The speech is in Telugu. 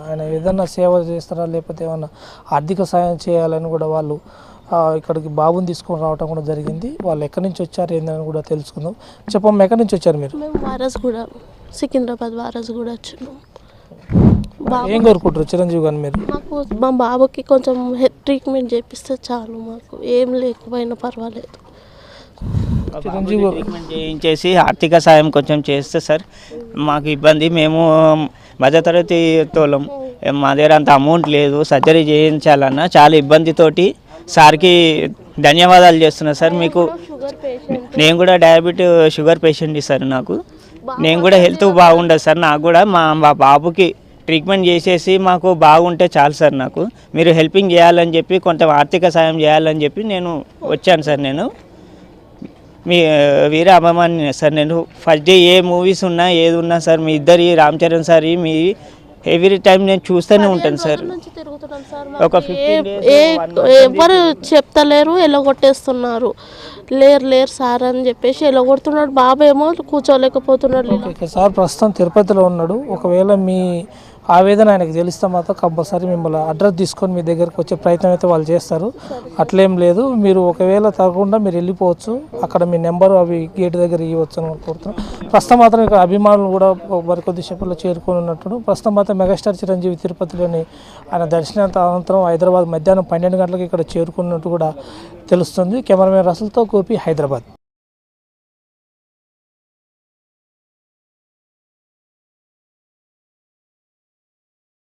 ఆయన ఏదైనా సేవ చేస్తారా లేకపోతే ఏమన్నా ఆర్థిక సాయం చేయాలని కూడా వాళ్ళు ఇక్కడికి బాబుని తీసుకొని రావడం కూడా జరిగింది. వాళ్ళు ఎక్కడి నుంచి వచ్చారు ఏందని కూడా తెలుసుకుందాం. చెప్పమ్మా, ఎక్కడి నుంచి వచ్చారు మీరు? మేము వారసుగూడ, సికింద్రాబాద్ వారసుగూడ వచ్చినాం. ఏం కోరుకుంటారు చిరంజీవి గారు మీరు? మాకు మా బాబుకి కొంచెం ట్రీట్మెంట్ చేపిస్తే చాలు, మాకు ఏం లేకపోయినా పర్వాలేదు. చిరంజీవి గారు ట్రీట్మెంట్ చేయించేసి ఆర్థిక సాయం కొంచెం చేస్తే సార్ మాకు ఇబ్బంది. మేము మధ్యతరగతి తోలం, మా దగ్గర అంత అమౌంట్ లేదు. సర్జరీ చేయించాలన్నా చాలా ఇబ్బందితోటి సార్కి ధన్యవాదాలు చేస్తున్నా సార్. మీకు నేను కూడా షుగర్ పేషెంట్ సార్. నేను కూడా హెల్త్ బాగుండదు సార్. నాకు కూడా మా బాబుకి ట్రీట్మెంట్ చేసేసి మాకు బాగుంటే చాలు సార్. నాకు మీరు హెల్పింగ్ చేయాలని చెప్పి, కొంత ఆర్థిక సాయం చేయాలని చెప్పి నేను వచ్చాను సార్. నేను మీ వీర అభిమాని సార్. నేను ఫస్ట్ డే ఏ మూవీస్ ఉన్నా ఏది ఉన్నా సార్, మీ ఇద్దరి Ram Charan sir me every time నేను చూస్తూనే ఉంటాను సార్. ఒక 15 days ఎవరు చెప్తలేరు, ఎలగొట్టేస్తున్నారు. లేరు సార్ అని చెప్పేసి ఎలగొడుతున్నాడు. బాబు ఏమో కూర్చోలేకపోతున్నాడు. సార్ ప్రస్తుతం తిరుపతిలో ఉన్నాడు. ఒకవేళ మీ ఆవేదన ఆయనకు తెలిస్తే మాత్రం కంపల్సరీ మిమ్మల్ని అడ్రస్ తీసుకొని మీ దగ్గరకు వచ్చే ప్రయత్నం అయితే వాళ్ళు చేస్తారు. అట్లేం లేదు, మీరు ఒకవేళ తగ్గకుండా మీరు వెళ్ళిపోవచ్చు. అక్కడ మీ నెంబరు అవి గేట్ దగ్గర ఇవ్వచ్చు అని కోరుతున్నాం. ప్రస్తుతం మాత్రం ఇక్కడ అభిమానులు కూడా మరికొద్ది సేపట్లో చేరుకొని ఉన్నట్టు. ప్రస్తుతం మాత్రం మెగాస్టార్ చిరంజీవి తిరుపతిలోని ఆయన దర్శనానంతరం హైదరాబాద్ మధ్యాహ్నం 12 గంటలకు ఇక్కడ చేరుకున్నట్టు కూడా తెలుస్తుంది. కెమెరామెన్ రసల్తో గోపి, హైదరాబాద్.